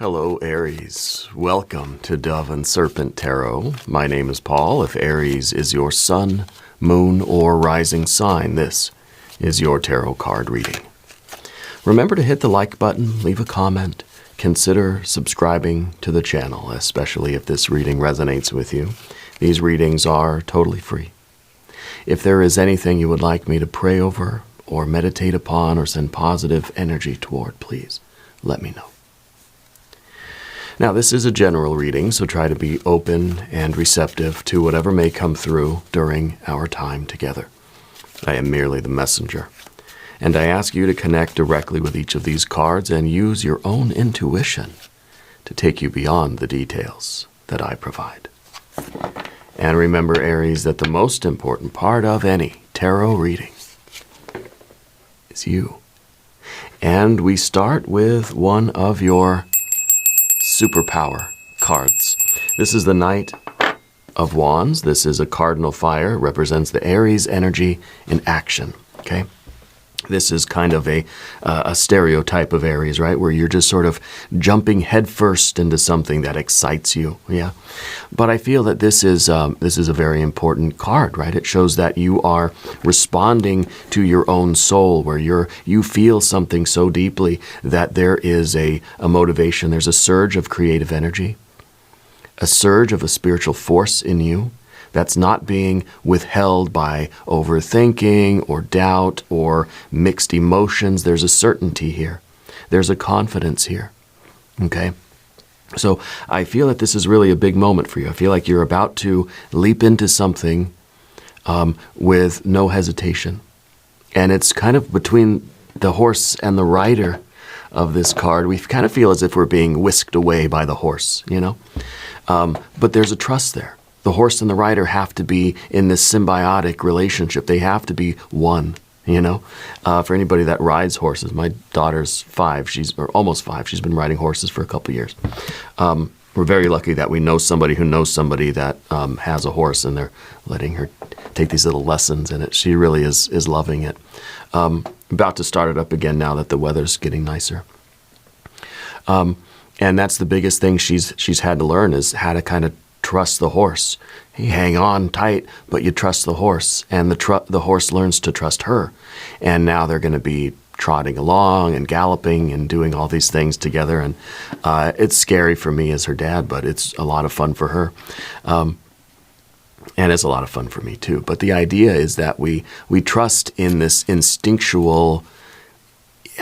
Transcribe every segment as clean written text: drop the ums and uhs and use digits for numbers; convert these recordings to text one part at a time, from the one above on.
Hello, Aries. Welcome to Dove and Serpent Tarot. My name is Paul. If Aries is your sun, moon, or rising sign, this is your tarot card reading. Remember to hit the like button, leave a comment, consider subscribing to the channel, especially if this reading resonates with you. These readings are totally free. If there is anything you would like me to pray over or meditate upon or send positive energy toward, please let me know. Now, this is a general reading, so try to be open and receptive to whatever may come through during our time together. I am merely the messenger, and I ask you to connect directly with each of these cards and use your own intuition to take you beyond the details that I provide. And remember, Aries, that the most important part of any tarot reading is you. And we start with one of your superpower cards. This is the Knight of Wands. This is a cardinal fire. It represents the Aries energy in action. Okay, this is kind of a stereotype of Aries, right? Where you're just sort of jumping headfirst into something that excites you. Yeah, but I feel that this is a very important card, right? It shows that you are responding to your own soul, where you feel something so deeply that there is a motivation. There's a surge of creative energy, a surge of a spiritual force in you that's not being withheld by overthinking or doubt or mixed emotions. There's a certainty here. There's a confidence here. Okay? So I feel that this is really a big moment for you. I feel like you're about to leap into something with no hesitation. And it's kind of between the horse and the rider of this card. We kind of feel as if we're being whisked away by the horse, you know? But there's a trust there. The horse and the rider have to be in this symbiotic relationship. They have to be one, you know? For anybody that rides horses, my daughter's 5, or almost 5. She's been riding horses for a couple years. We're very lucky that we know somebody who knows somebody that has a horse, and they're letting her take these little lessons in it. She really is loving it. About to start it up again now that the weather's getting nicer. And that's the biggest thing she's had to learn, is how to kind of trust the horse. You hang on tight, but you trust the horse, and the horse learns to trust her. And now they're going to be trotting along and galloping and doing all these things together. And it's scary for me as her dad, but it's a lot of fun for her. And it's a lot of fun for me too. But the idea is that we trust in this instinctual,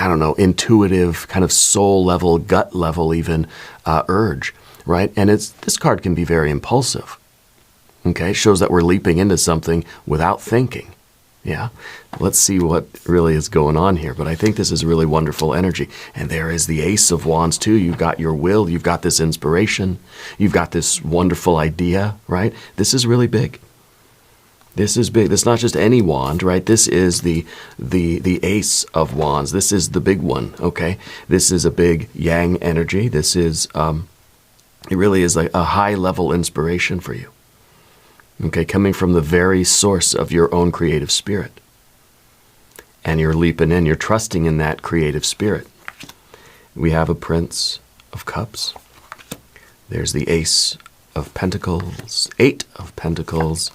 I don't know, intuitive, kind of soul level, gut level even urge. Right? And this card can be very impulsive. Okay? It shows that we're leaping into something without thinking. Yeah? Let's see what really is going on here. But I think this is really wonderful energy. And there is the Ace of Wands too. You've got your will. You've got this inspiration. You've got this wonderful idea, right? This is really big. This is big. This is not just any wand, right? This is the Ace of Wands. This is the big one, okay? This is a big yang energy. This is it really is like a high-level inspiration for you, okay, coming from the very source of your own creative spirit. And you're leaping in, you're trusting in that creative spirit. We have a Prince of Cups. There's the Ace of Pentacles, 8 of Pentacles,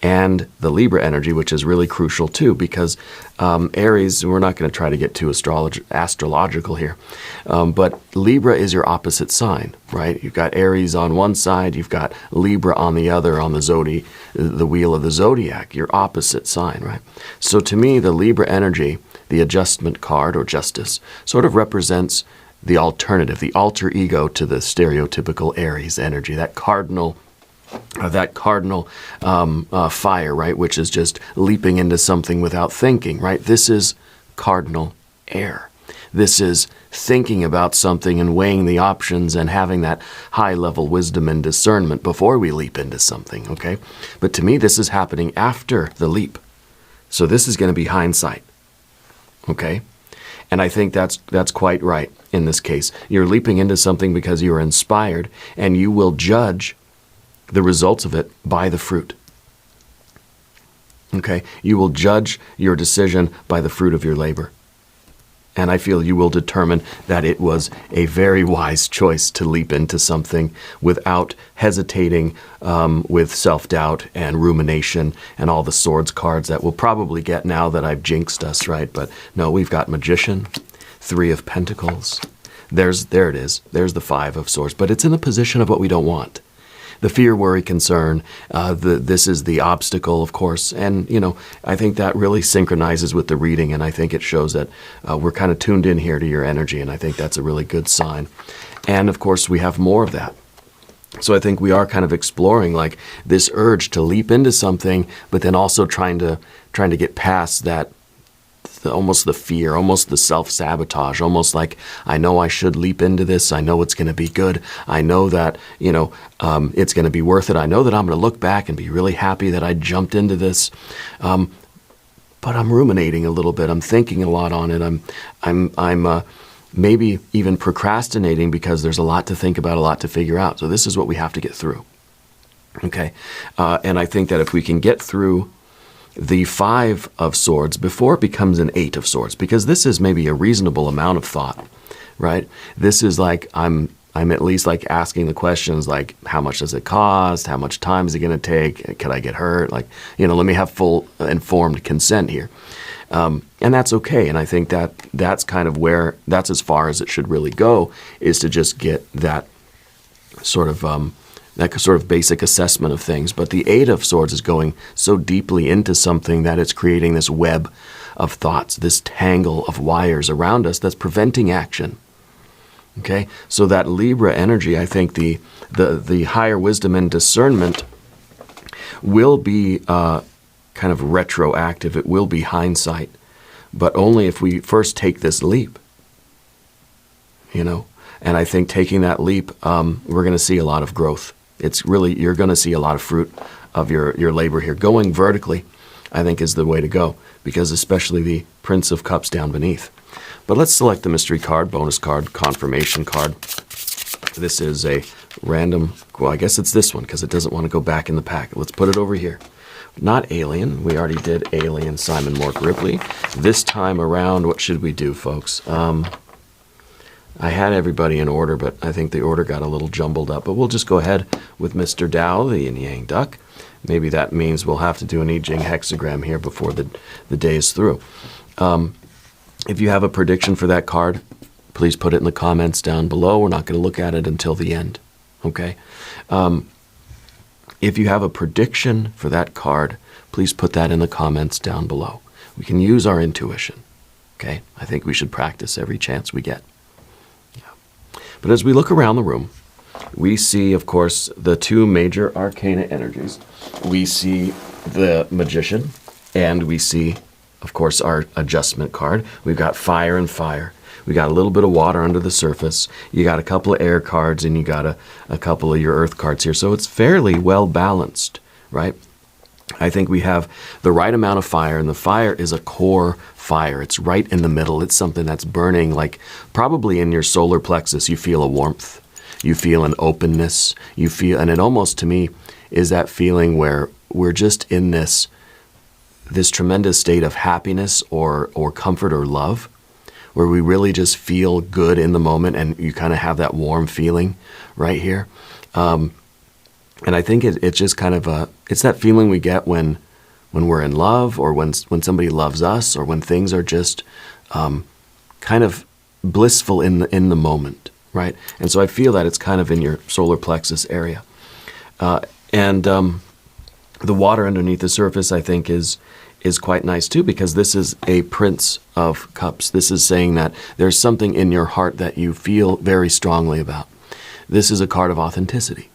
and the Libra energy, which is really crucial too, because Aries, we're not going to try to get too astrological here, but Libra is your opposite sign, right? You've got Aries on one side, you've got Libra on the other, on the wheel of the zodiac, your opposite sign, right? So to me, the Libra energy, the adjustment card or justice, sort of represents the alternative, the alter ego to the stereotypical Aries energy, that cardinal fire, right, which is just leaping into something without thinking, right? This is cardinal air. This is thinking about something and weighing the options and having that high-level wisdom and discernment before we leap into something, okay? But to me, this is happening after the leap. So this is going to be hindsight, okay? And I think that's quite right in this case. You're leaping into something because you are inspired, and you will judge the results of it by the fruit. Okay? You will judge your decision by the fruit of your labor. And I feel you will determine that it was a very wise choice to leap into something without hesitating, with self-doubt and rumination and all the swords cards that we'll probably get now that I've jinxed us, right? But no, we've got Magician, Three of Pentacles. There it is. There's the Five of Swords. But it's in the position of what we don't want. The fear, worry, concern, this is the obstacle, of course. And, I think that really synchronizes with the reading, and I think it shows that we're kind of tuned in here to your energy, and I think that's a really good sign. And, of course, we have more of that. So I think we are kind of exploring, like, this urge to leap into something, but then also trying to get past that, almost the fear, almost the self-sabotage, almost like, I know I should leap into this. I know it's going to be good. I know that, it's going to be worth it. I know that I'm going to look back and be really happy that I jumped into this. But I'm ruminating a little bit. I'm thinking a lot on it. I'm maybe even procrastinating because there's a lot to think about, a lot to figure out. So this is what we have to get through. Okay. And I think that if we can get through the Five of Swords before it becomes an Eight of Swords, because this is maybe a reasonable amount of thought, right? This is like, I'm at least like asking the questions like, how much does it cost? How much time is it going to take? Could I get hurt? Like, let me have full informed consent here. And that's okay. And I think that that's kind of where, that's as far as it should really go, is to just get that sort of basic assessment of things. But the Eight of Swords is going so deeply into something that it's creating this web of thoughts, this tangle of wires around us that's preventing action. Okay? So that Libra energy, I think the higher wisdom and discernment will be kind of retroactive. It will be hindsight. But only if we first take this leap. And I think taking that leap, we're going to see a lot of growth. It's really, you're going to see a lot of fruit of your labor here. Going vertically, I think, is the way to go, because especially the Prince of Cups down beneath. But let's select the mystery card, bonus card, confirmation card. This is a random, well, I guess it's this one because it doesn't want to go back in the pack. Let's put it over here. Not Alien. We already did Alien, Simon Mork Ripley. This time around, what should we do, folks? I had everybody in order, but I think the order got a little jumbled up. But we'll just go ahead with Mr. Tao, the yin-yang duck. Maybe that means we'll have to do an I Ching hexagram here before the day is through. If you have a prediction for that card, please put it in the comments down below. We're not going to look at it until the end. Okay? If you have a prediction for that card, please put that in the comments down below. We can use our intuition. Okay? I think we should practice every chance we get. But as we look around the room, we see, of course, the two major arcana energies. We see the Magician, and we see, of course, our adjustment card. We've got fire and fire. We got a little bit of water under the surface. You got a couple of air cards, and you got a couple of your earth cards here. So it's fairly well balanced, right? I think we have the right amount of fire, and the fire is a core fire. It's right in the middle. It's something that's burning, like probably in your solar plexus. You feel a warmth. You feel an openness. You feel, and it almost to me is that feeling where we're just in this tremendous state of happiness or comfort or love, where we really just feel good in the moment, and you kind of have that warm feeling right here. And I think it's just kind of it's that feeling we get when we're in love, or when somebody loves us, or when things are just kind of blissful in the moment, right? And so I feel that it's kind of in your solar plexus area. And the water underneath the surface, I think, is quite nice too, because this is a Prince of Cups. This is saying that there's something in your heart that you feel very strongly about. This is a card of authenticity.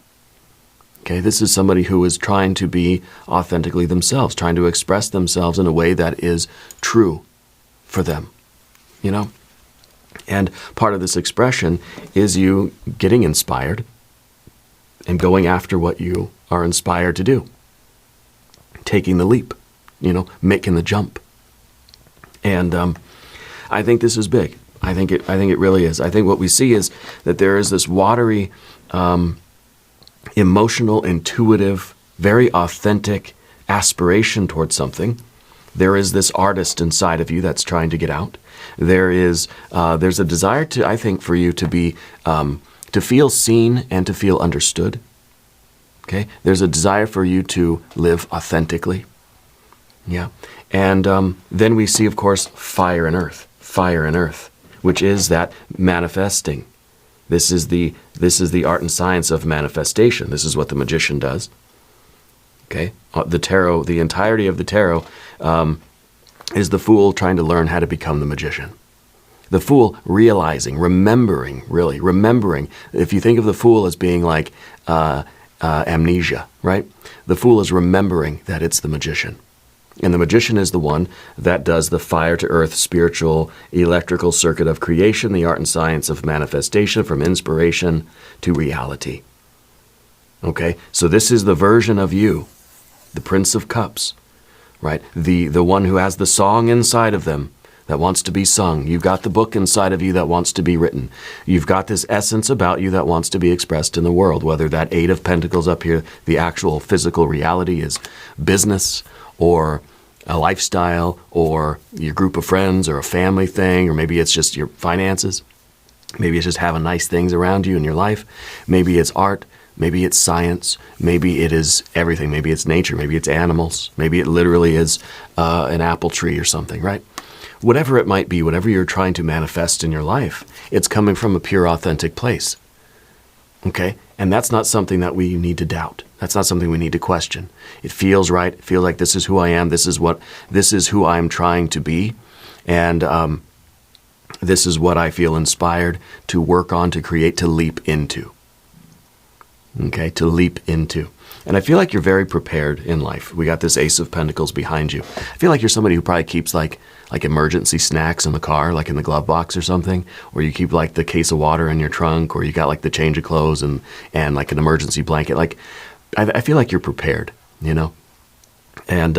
Okay, this is somebody who is trying to be authentically themselves, trying to express themselves in a way that is true for them, And part of this expression is you getting inspired and going after what you are inspired to do, taking the leap, making the jump. And I think this is big. I think it really is. I think what we see is that there is this watery, emotional, intuitive, very authentic aspiration towards something There is this artist inside of you that's trying to get out. There's a desire to, I think, for you to be, to feel seen and to feel understood. Okay? There's a desire for you to live authentically. Yeah. And then we see, of course, fire and earth, which is that manifesting. This is the art and science of manifestation. This is what the magician does. Okay? The tarot, the entirety of the tarot is the fool trying to learn how to become the magician. The fool realizing, remembering. If you think of the fool as being like amnesia, right? The fool is remembering that it's the magician. And the magician is the one that does the fire to earth spiritual electrical circuit of creation, the art and science of manifestation from inspiration to reality. Okay? So this is the version of you, the Prince of Cups, right? The one who has the song inside of them that wants to be sung. You've got the book inside of you that wants to be written. You've got this essence about you that wants to be expressed in the world, whether that Eight of Pentacles up here, the actual physical reality is business, or a lifestyle, or your group of friends, or a family thing, or maybe it's just your finances. Maybe it's just having nice things around you in your life. Maybe it's art. Maybe it's science. Maybe it is everything. Maybe it's nature. Maybe it's animals. Maybe it literally is an apple tree or something, right? Whatever it might be, whatever you're trying to manifest in your life, it's coming from a pure, authentic place. Okay? And that's not something that we need to doubt. That's not something we need to question. It feels right. It feels like this is who I am. This is who I'm trying to be. And this is what I feel inspired to work on, to create, to leap into. Okay? To leap into. And I feel like you're very prepared in life. We got this Ace of Pentacles behind you. I feel like you're somebody who probably keeps like emergency snacks in the car, like in the glove box or something, or you keep like the case of water in your trunk, or you got like the change of clothes and like an emergency blanket. Like, I feel like you're prepared, you know? And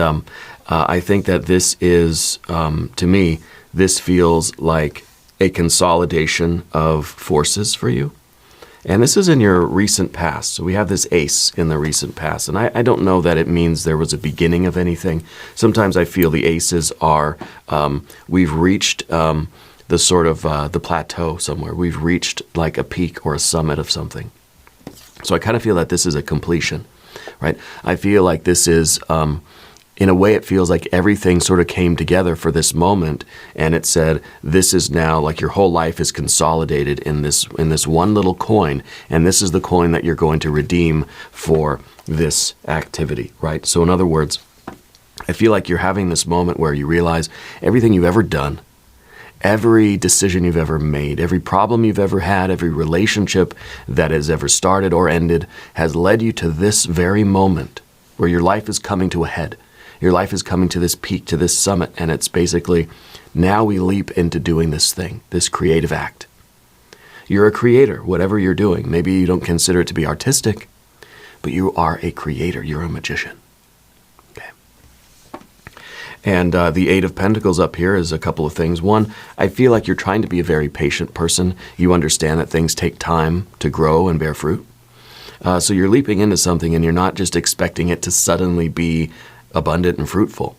I think that this is, to me, this feels like a consolidation of forces for you. And this is in your recent past. So we have this ace in the recent past. And I don't know that it means there was a beginning of anything. Sometimes I feel the aces are, we've reached the sort of the plateau somewhere. We've reached like a peak or a summit of something. So I kind of feel that this is a completion, right? I feel like this is, in a way, it feels like everything sort of came together for this moment, and it said, this is now, like your whole life is consolidated in this one little coin, and this is the coin that you're going to redeem for this activity, right? So in other words, I feel like you're having this moment where you realize everything you've ever done, every decision you've ever made, every problem you've ever had, every relationship that has ever started or ended has led you to this very moment where your life is coming to a head. Your life is coming to this peak, to this summit, and it's basically, now we leap into doing this thing, this creative act. You're a creator, whatever you're doing. Maybe you don't consider it to be artistic, but you are a creator. You're a magician. Okay. And the Eight of Pentacles up here is a couple of things. One, I feel like you're trying to be a very patient person. You understand that things take time to grow and bear fruit. So you're leaping into something, and you're not just expecting it to suddenly be abundant and fruitful.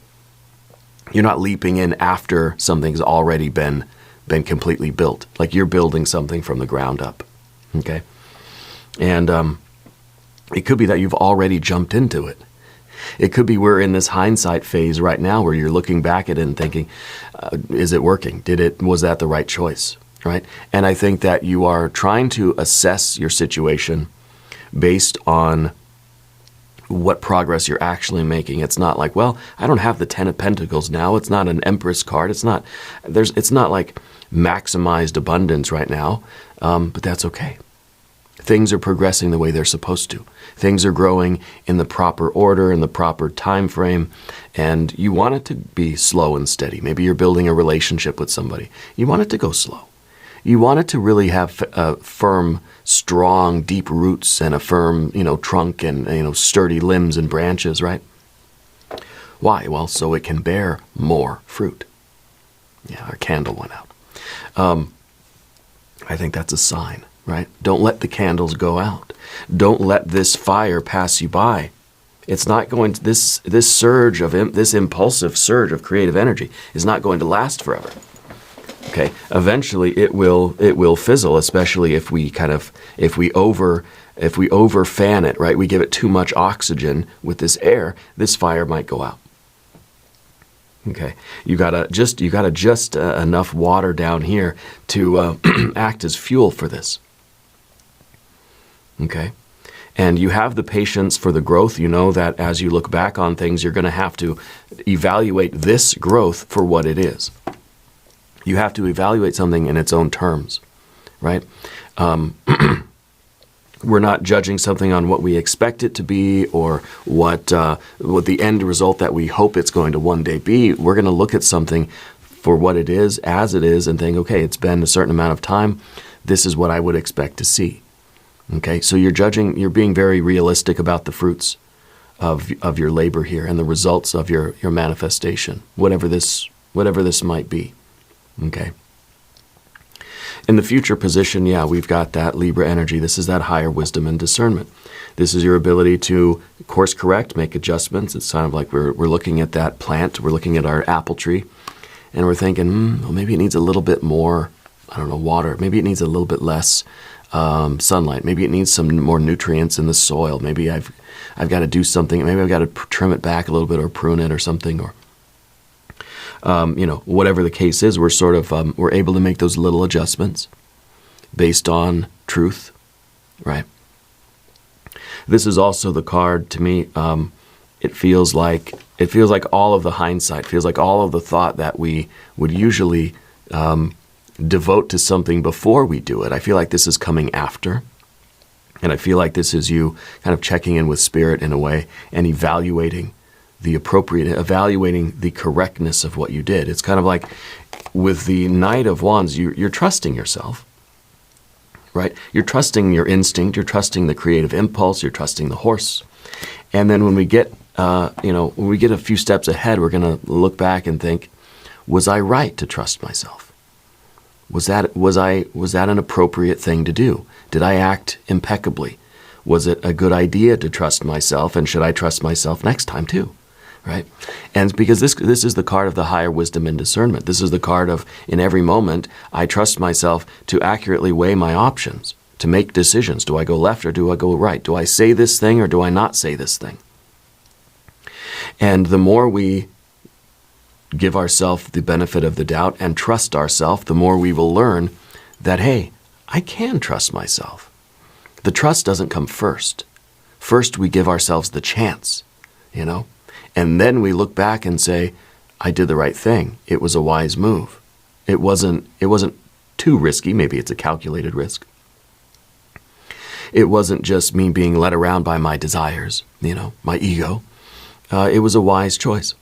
You're not leaping in after something's already been completely built. Like you're building something from the ground up. Okay? And it could be that you've already jumped into it. It could be we're in this hindsight phase right now where you're looking back at it and thinking, is it working? Was that the right choice? Right? And I think that you are trying to assess your situation based on what progress you're actually making. It's not like, well, I don't have the Ten of Pentacles now. It's not an Empress card. It's not like maximized abundance right now, but that's okay. Things are progressing the way they're supposed to. Things are growing in the proper order, in the proper time frame, and you want it to be slow and steady. Maybe you're building a relationship with somebody. You want it to go slow. You want it to really have firm, strong, deep roots and a firm, trunk and, sturdy limbs and branches, right? Why? Well, so it can bear more fruit. Yeah, our candle went out. I think that's a sign, right? Don't let the candles go out. Don't let this fire pass you by It's not going to, this surge of, this impulsive surge of creative energy is not going to last forever. Okay, eventually it will fizzle, especially if we over fan it, right? We give it too much oxygen with this air, this fire might go out. Okay, you gotta just enough water down here to act as fuel for this. Okay, and you have the patience for the growth. You know that as you look back on things, you're going to have to evaluate this growth for what it is. You have to evaluate something in its own terms, right? We're not judging something on what we expect it to be or what the end result that we hope it's going to one day be. We're going to look at something for what it is, as it is, and think, okay, it's been a certain amount of time. This is what I would expect to see. Okay, so you're being very realistic about the fruits of your labor here and the results of your manifestation, whatever this might be. Okay. In the future position, yeah, we've got that Libra energy. This is that higher wisdom and discernment. This is your ability to course correct, make adjustments. It's kind of like we're looking at that plant, we're looking at our apple tree, and we're thinking, well, maybe it needs a little bit more, I don't know, water. Maybe it needs a little bit less sunlight. Maybe it needs some more nutrients in the soil. Maybe I've got to do something. Maybe I've got to trim it back a little bit or prune it or something, or whatever the case is. We're sort of we're able to make those little adjustments based on truth, right? This is also the card to me. It feels like all of the hindsight, feels like all of the thought that we would usually devote to something before we do it. I feel like this is coming after. And I feel like this is you kind of checking in with spirit in a way and evaluating the correctness of what you did. It's kind of like with the Knight of Wands, you're trusting yourself, right? You're trusting your instinct, you're trusting the creative impulse, you're trusting the horse. And then when we get, when we get a few steps ahead, we're going to look back and think, was I right to trust myself? Was that an appropriate thing to do? Did I act impeccably? Was it a good idea to trust myself, and should I trust myself next time too? Right? And because this is the card of the higher wisdom and discernment. This is the card of, in every moment, I trust myself to accurately weigh my options, to make decisions. Do I go left or do I go right? Do I say this thing or do I not say this thing? And the more we give ourselves the benefit of the doubt and trust ourselves, the more we will learn that, hey, I can trust myself. The trust doesn't come first. First, we give ourselves the chance, and then we look back and say, I did the right thing. It was a wise move. It wasn't too risky. Maybe it's a calculated risk. It wasn't just me being led around by my desires, my ego. It was a wise choice.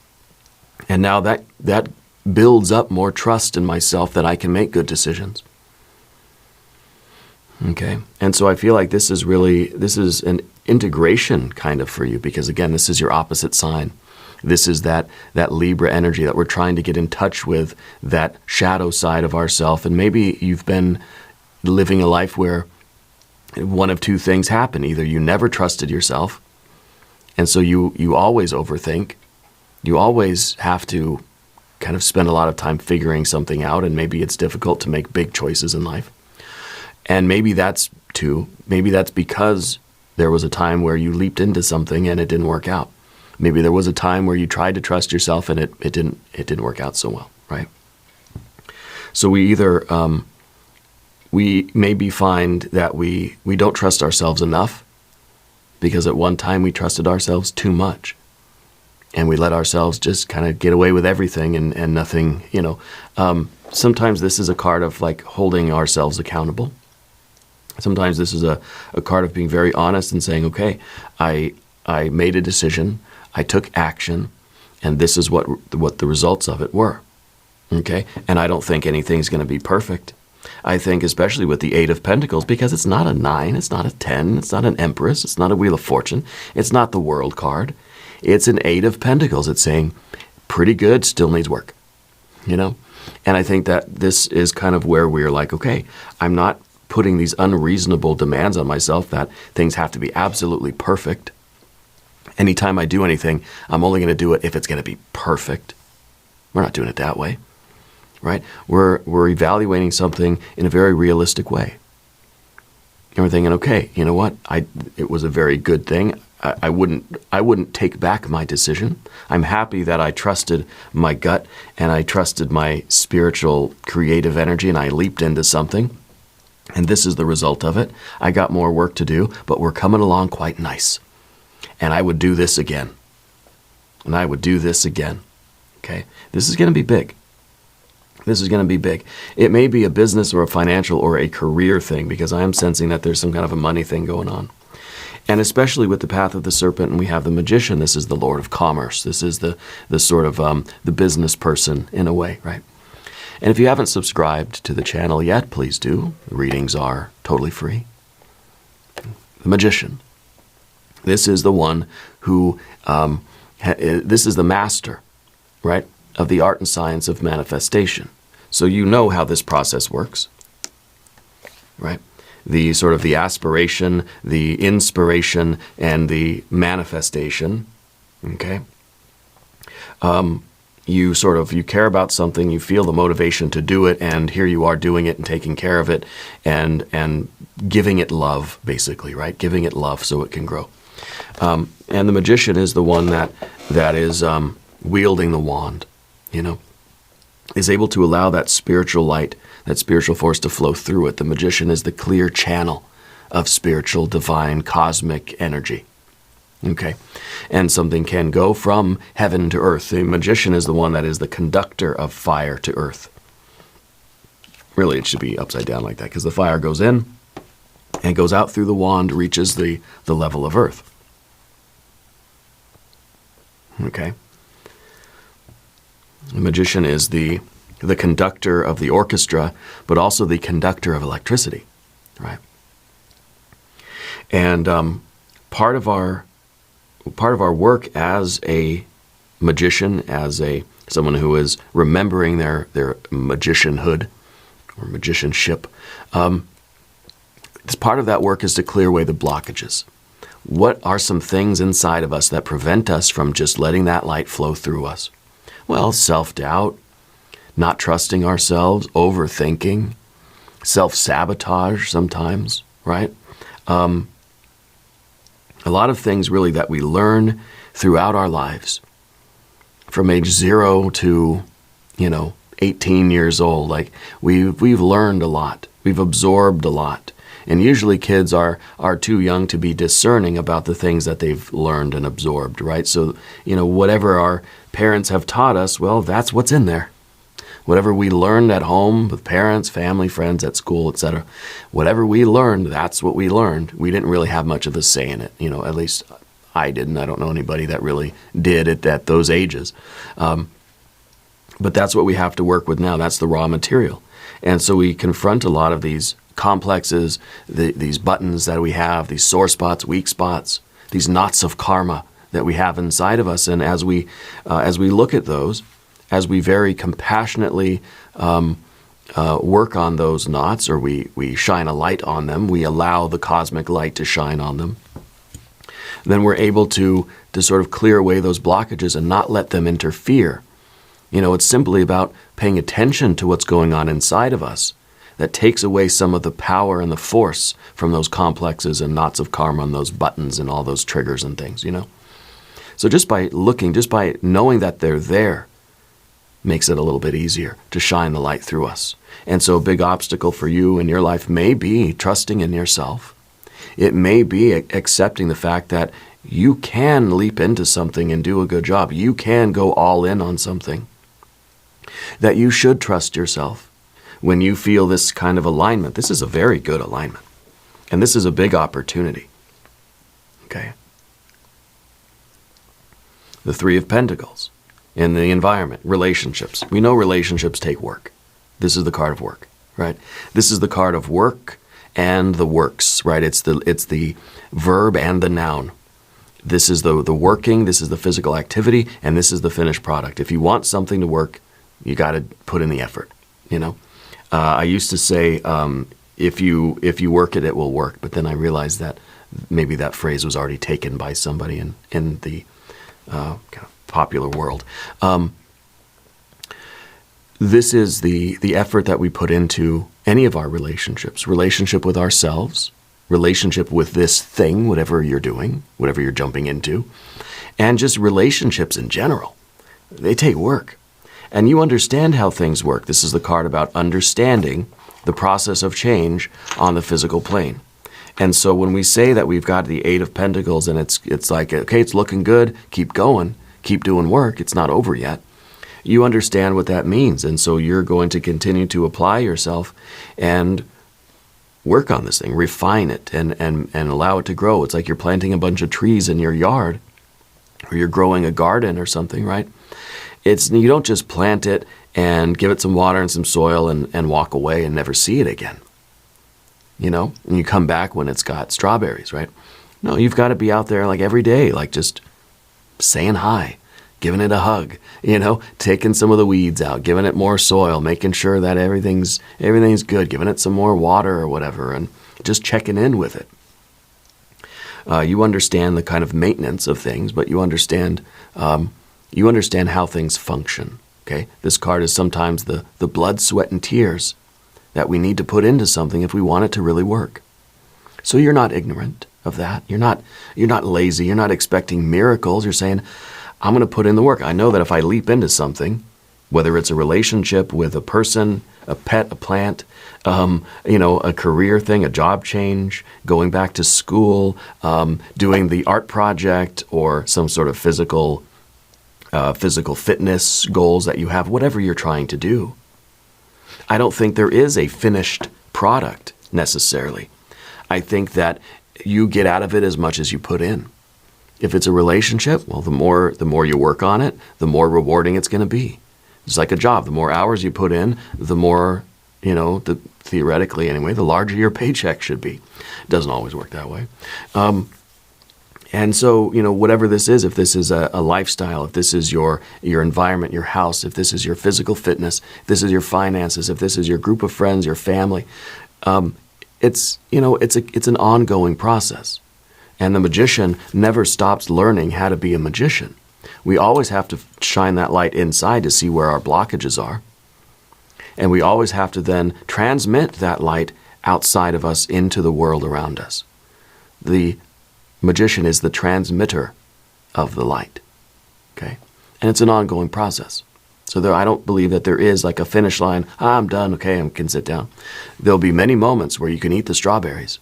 And now that builds up more trust in myself that I can make good decisions. Okay. And so I feel like this is an integration kind of for you, because again, this is your opposite sign. This is that Libra energy that we're trying to get in touch with, that shadow side of ourself. And maybe you've been living a life where one of two things happen. Either you never trusted yourself, and so you always overthink. You always have to kind of spend a lot of time figuring something out, and maybe it's difficult to make big choices in life. And maybe that's because there was a time where you leaped into something and it didn't work out. Maybe there was a time where you tried to trust yourself and it didn't work out so well, right? So we either we maybe find that we don't trust ourselves enough because at one time we trusted ourselves too much. And we let ourselves just kind of get away with everything and nothing, Sometimes this is a card of like holding ourselves accountable. Sometimes this is a card of being very honest and saying, okay, I made a decision, I took action, and this is what the results of it were. Okay? And I don't think anything's going to be perfect. I think especially with the Eight of Pentacles, because it's not a 9, it's not a 10, it's not an Empress, it's not a Wheel of Fortune, it's not the World card. It's an Eight of Pentacles. It's saying, pretty good, still needs work, And I think that this is kind of where we're like, okay, I'm not putting these unreasonable demands on myself that things have to be absolutely perfect. Anytime I do anything, I'm only going to do it if it's going to be perfect. We're not doing it that way, right? We're evaluating something in a very realistic way. And we're thinking, okay, you know what? It was a very good thing. I wouldn't take back my decision. I'm happy that I trusted my gut and I trusted my spiritual creative energy and I leaped into something. And this is the result of it. I got more work to do, but we're coming along quite nice. And I would do this again. And I would do this again. Okay? This is going to be big. This is going to be big. It may be a business or a financial or a career thing, because I am sensing that there's some kind of a money thing going on. And especially with the path of the serpent, and we have the magician, this is the Lord of Commerce. This is the sort of the business person in a way, right? And if you haven't subscribed to the channel yet, please do. The readings are totally free. The magician. This is the one who, this is the master, right, of the art and science of manifestation. So you know how this process works, right? The sort of the aspiration, the inspiration, and the manifestation, okay? You care about something, you feel the motivation to do it, and here you are doing it and taking care of it and giving it love, basically, right? Giving it love so it can grow. And the magician is the one that is wielding the wand, you know, is able to allow that spiritual light, that spiritual force to flow through it. The magician is the clear channel of spiritual, divine, cosmic energy. Okay? And something can go from heaven to earth. The magician is the one that is the conductor of fire to earth. Really, it should be upside down like that, because the fire goes in and goes out through the wand, reaches the level of earth. Okay? The magician is the conductor of the orchestra, but also the conductor of electricity, right? And part of our work as a magician, as someone who is remembering their magicianhood or magicianship, part of that work is to clear away the blockages. What are some things inside of us that prevent us from just letting that light flow through us? Well, self-doubt, not trusting ourselves, overthinking, self-sabotage sometimes, right? A lot of things really that we learn throughout our lives, from age 0 to, 18 years old. Like we've learned a lot, we've absorbed a lot. And usually kids are too young to be discerning about the things that they've learned and absorbed, right? So, whatever our parents have taught us, well, that's what's in there. Whatever we learned at home with parents, family, friends, at school, etc., whatever we learned, that's what we learned. We didn't really have much of a say in it. At least I didn't. I don't know anybody that really did it at those ages. But that's what we have to work with now. That's the raw material. And so we confront a lot of these complexes, these buttons that we have, these sore spots, weak spots, these knots of karma that we have inside of us. And as we look at those, as we very compassionately work on those knots, or we shine a light on them, we allow the cosmic light to shine on them, then we're able to sort of clear away those blockages and not let them interfere. It's simply about paying attention to what's going on inside of us that takes away some of the power and the force from those complexes and knots of karma and those buttons and all those triggers and things, So just by looking, just by knowing that they're there, makes it a little bit easier to shine the light through us. And so a big obstacle for you in your life may be trusting in yourself. It may be accepting the fact that you can leap into something and do a good job. You can go all in on something. That you should trust yourself when you feel this kind of alignment. This is a very good alignment. And this is a big opportunity. Okay? The Three of Pentacles in the environment, relationships. We know relationships take work. This is the card of work, right? This is the card of work and the works, right? It's the verb and the noun. This is the working, this is the physical activity, and this is the finished product. If you want something to work, you got to put in the effort, I used to say, if you work it, it will work. But then I realized that maybe that phrase was already taken by somebody in the kind of popular world. This is the effort that we put into any of our relationships. Relationship with ourselves, relationship with this thing, whatever you're doing, whatever you're jumping into, and just relationships in general. They take work. And you understand how things work. This is the card about understanding the process of change on the physical plane. And so when we say that we've got the Eight of Pentacles and it's like, okay, it's looking good, keep going, keep doing work, it's not over yet. You understand what that means. And so you're going to continue to apply yourself and work on this thing, refine it and allow it to grow. It's like you're planting a bunch of trees in your yard, or you're growing a garden or something, right? You don't just plant it and give it some water and some soil and walk away and never see it again. You know, and you come back when it's got strawberries, right? No, you've got to be out there like every day, like just saying hi, giving it a hug, you know, taking some of the weeds out, giving it more soil, making sure that everything's good, giving it some more water or whatever, and just checking in with it. You understand the kind of maintenance of things, but you understand how things function. Okay, this card is sometimes the blood, sweat, and tears that we need to put into something if we want it to really work. So you're not ignorant of that. You're not lazy. You're not expecting miracles. You're saying, I'm going to put in the work. I know that if I leap into something, whether it's a relationship with a person, a pet, a plant, a career thing, a job change, going back to school, doing the art project, or some sort of physical fitness goals that you have, whatever you're trying to do. I don't think there is a finished product necessarily. I think that you get out of it as much as you put in. If it's a relationship, well, the more you work on it, the more rewarding it's going to be. It's like a job. The more hours you put in, the more, theoretically anyway, the larger your paycheck should be. It doesn't always work that way. And so, whatever this is, if this is a lifestyle, if this is your environment, your house, if this is your physical fitness, if this is your finances, if this is your group of friends, your family, it's an ongoing process. And the magician never stops learning how to be a magician. We always have to shine that light inside to see where our blockages are. And we always have to then transmit that light outside of us into the world around us. The magician is the transmitter of the light, okay? And it's an ongoing process. So I don't believe that there is like a finish line. I'm done, okay, I can sit down. There'll be many moments where you can eat the strawberries.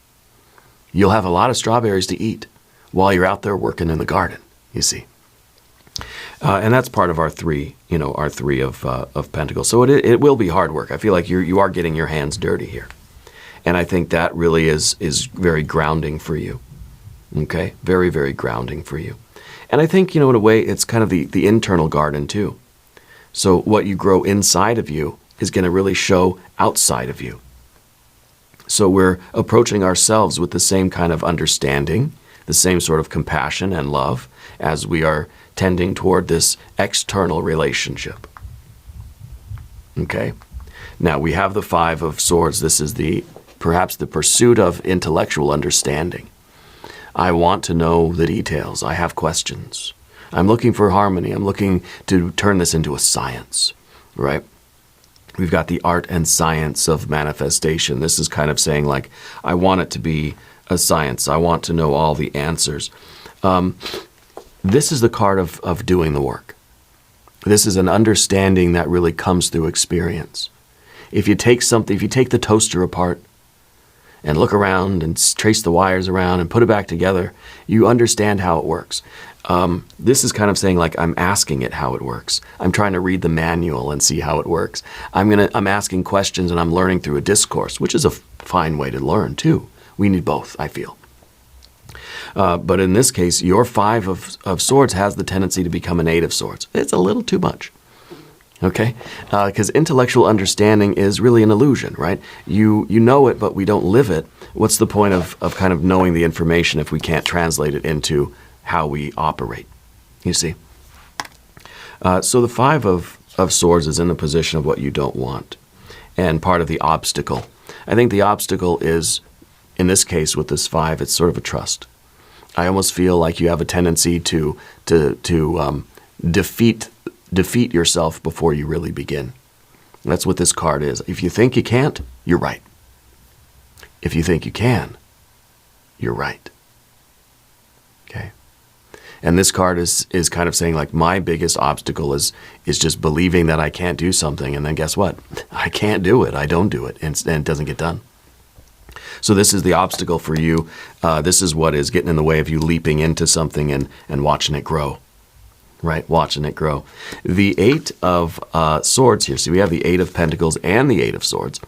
You'll have a lot of strawberries to eat while you're out there working in the garden, you see. And that's part of our three of Pentacles. So it will be hard work. I feel like you are getting your hands dirty here. And I think that really is very grounding for you. Okay? Very, very grounding for you. And I think, in a way, it's kind of the internal garden too. So what you grow inside of you is going to really show outside of you. So we're approaching ourselves with the same kind of understanding, the same sort of compassion and love as we are tending toward this external relationship. Okay? Now we have the Five of Swords. This is perhaps the pursuit of intellectual understanding. I want to know the details. I have questions. I'm looking for harmony. I'm looking to turn this into a science, right? We've got the art and science of manifestation. This is kind of saying like, I want it to be a science. I want to know all the answers. This is the card of doing the work. This is an understanding that really comes through experience. If you take the toaster apart and look around and trace the wires around and put it back together, you understand how it works. This is kind of saying like, I'm asking it how it works. I'm trying to read the manual and see how it works. I'm asking questions and I'm learning through a discourse, which is a fine way to learn too. We need both, I feel. But in this case, your Five of Swords has the tendency to become an Eight of Swords. It's a little too much. Okay? Because intellectual understanding is really an illusion, right? You know it, but we don't live it. What's the point of kind of knowing the information if we can't translate it into how we operate? You see? So the Five of Swords is in the position of what you don't want. And part of the obstacle. I think the obstacle is in this case with this 5, it's sort of a trust. I almost feel like you have a tendency to defeat yourself before you really begin. That's what this card is. If you think you can't, you're right. If you think you can, you're right. Okay? And this card is kind of saying, like, my biggest obstacle is just believing that I can't do something, and then guess what? I can't do it. I don't do it, and it doesn't get done. So this is the obstacle for you. This is what is getting in the way of you leaping into something and watching it grow. Right? Watching it grow. The 8 of Swords here. See, we have the 8 of Pentacles and the 8 of Swords.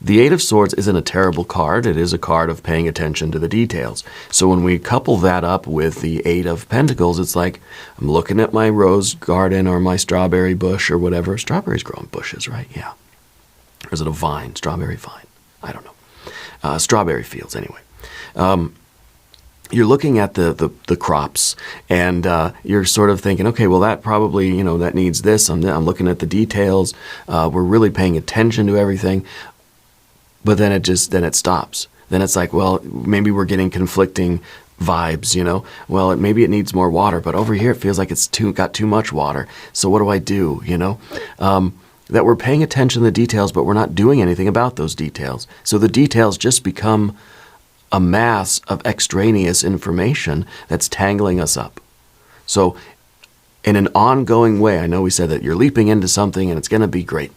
The 8 of Swords isn't a terrible card. It is a card of paying attention to the details. So when we couple that up with the 8 of Pentacles, it's like I'm looking at my rose garden or my strawberry bush or whatever. Strawberries grow in bushes, right? Yeah. Or is it a vine? Strawberry vine? I don't know. Strawberry fields, anyway. You're looking at the crops, and you're sort of thinking, okay, well, that probably, that needs this. I'm looking at the details. We're really paying attention to everything. But then it stops. Then it's like, well, maybe we're getting conflicting vibes, Well, maybe it needs more water, but over here it feels like it's got too much water. So what do I do, That we're paying attention to the details, but we're not doing anything about those details. So the details just become a mass of extraneous information that's tangling us up. So in an ongoing way, I know we said that you're leaping into something and it's going to be great.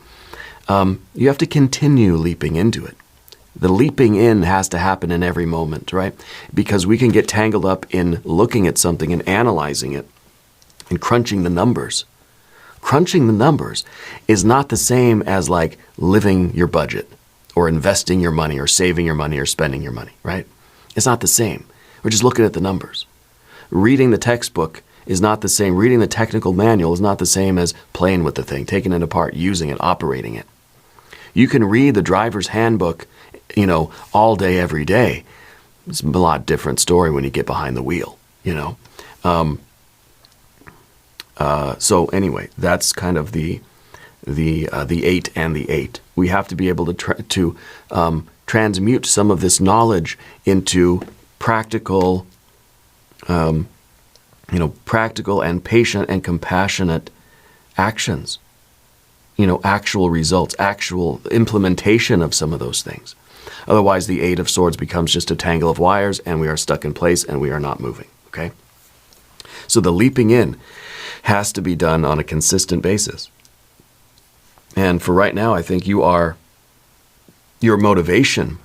You have to continue leaping into it. The leaping in has to happen in every moment, right? Because we can get tangled up in looking at something and analyzing it and crunching the numbers. Crunching the numbers is not the same as like living your budget or investing your money or saving your money or spending your money, right? It's not the same. We're just looking at the numbers. Reading the textbook is not the same. Reading the technical manual is not the same as playing with the thing, taking it apart, using it, operating it. You can read the driver's handbook, all day, every day. It's a lot different story when you get behind the wheel, So anyway, that's kind of the 8 and the 8. We have to be able to transmute some of this knowledge into practical, practical and patient and compassionate actions. Actual results, actual implementation of some of those things. Otherwise, the 8 of Swords becomes just a tangle of wires, and we are stuck in place, and we are not moving, okay? So the leaping in has to be done on a consistent basis. And for right now, I think your motivation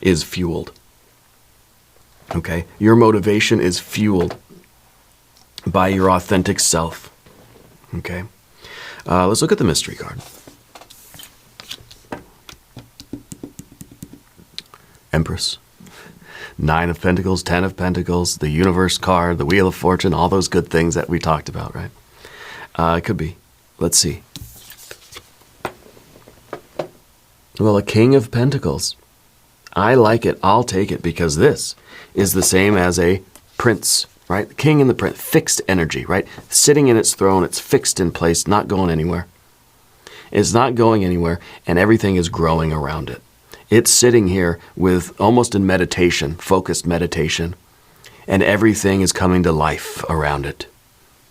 is fueled, okay? Your motivation is fueled by your authentic self, okay? Let's look at the mystery card. Empress. 9 of Pentacles, 10 of Pentacles, the Universe card, the Wheel of Fortune, all those good things that we talked about, right? It could be. Let's see. Well, a King of Pentacles. I like it. I'll take it because this is the same as a Prince, right? The King and the Prince. Fixed energy, right? Sitting in its throne. It's fixed in place, not going anywhere. It's not going anywhere, and everything is growing around it. It's sitting here with almost in meditation, focused meditation, and everything is coming to life around it,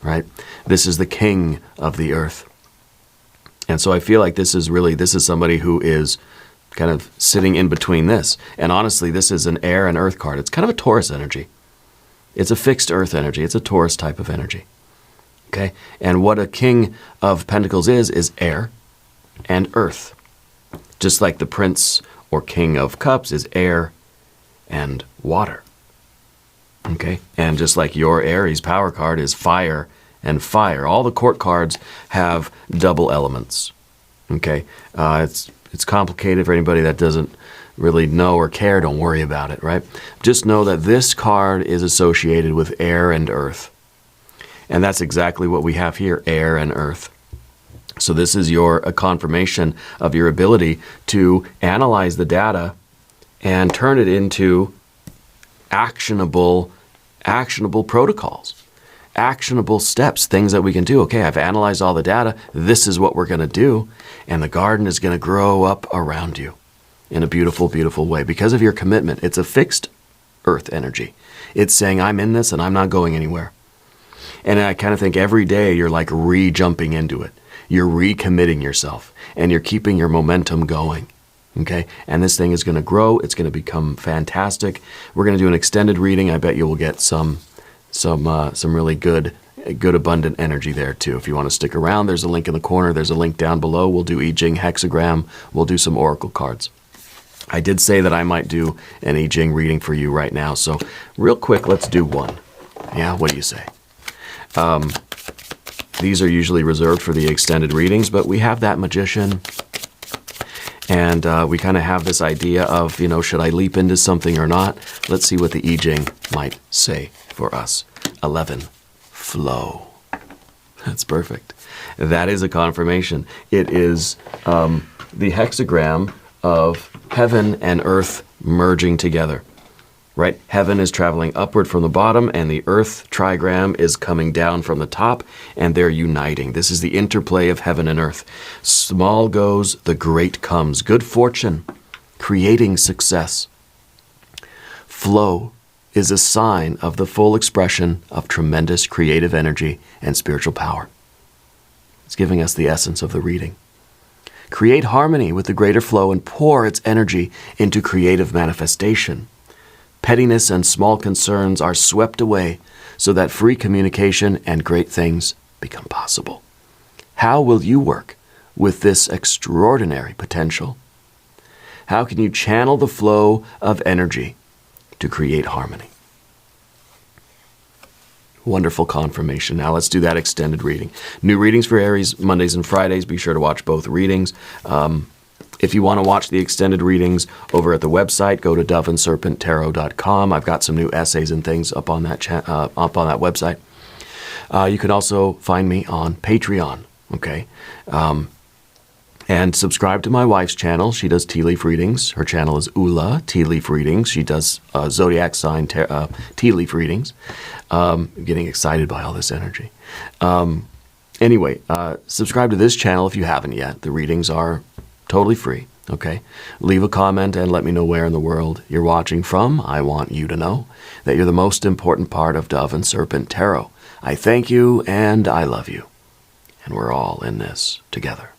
right? This is the king of the earth. And so I feel like this is somebody who is kind of sitting in between this. And honestly, this is an air and earth card. It's kind of a Taurus energy. It's a fixed earth energy. It's a Taurus type of energy, okay? And what a King of Pentacles is air and earth. Just like the Prince or King of Cups is air and water. Okay? And just like your Aries power card is fire and fire. All the court cards have double elements. Okay? It's complicated for anybody that doesn't really know or care. Don't worry about it, right? Just know that this card is associated with air and earth. And that's exactly what we have here, air and earth. So this is a confirmation of your ability to analyze the data and turn it into actionable protocols, actionable steps, things that we can do. Okay, I've analyzed all the data. This is what we're going to do, and the garden is going to grow up around you. in a beautiful, beautiful way because of your commitment. It's a fixed earth energy. It's saying, I'm in this and I'm not going anywhere. And I kind of think every day you're like re-jumping into it. You're recommitting yourself and you're keeping your momentum going. Okay? And this thing is going to grow. It's going to become fantastic. We're going to do an extended reading. I bet you will get some really good abundant energy there too. If you want to stick around, there's a link in the corner. There's a link down below. We'll do I Ching hexagram. We'll do some oracle cards. I did say that I might do an I Ching reading for you right now. So real quick, let's do one. Yeah, what do you say? These are usually reserved for the extended readings, but we have that magician. And we kind of have this idea of, should I leap into something or not? Let's see what the I Ching might say for us. 11. Flow. That's perfect. That is a confirmation. It is the hexagram of heaven and earth merging together. Right? Heaven is traveling upward from the bottom, and the earth trigram is coming down from the top, and they're uniting. This is the interplay of heaven and earth. Small goes, the great comes. Good fortune, creating success. Flow is a sign of the full expression of tremendous creative energy and spiritual power. It's giving us the essence of the reading. Create harmony with the greater flow and pour its energy into creative manifestation. Pettiness and small concerns are swept away so that free communication and great things become possible. How will you work with this extraordinary potential? How can you channel the flow of energy to create harmony? Wonderful confirmation. Now let's do that extended reading. New readings for Aries, Mondays and Fridays. Be sure to watch both readings. If you want to watch the extended readings over at the website, go to doveandserpenttarot.com. I've got some new essays and things up on that website. You can also find me on Patreon, okay? And subscribe to my wife's channel. She does tea leaf readings. Her channel is Ula Tea Leaf Readings. She does zodiac sign tea leaf readings. I'm getting excited by all this energy. Anyway, subscribe to this channel if you haven't yet. The readings are totally free, okay? Leave a comment and let me know where in the world you're watching from. I want you to know that you're the most important part of Dove and Serpent Tarot. I thank you and I love you. And we're all in this together.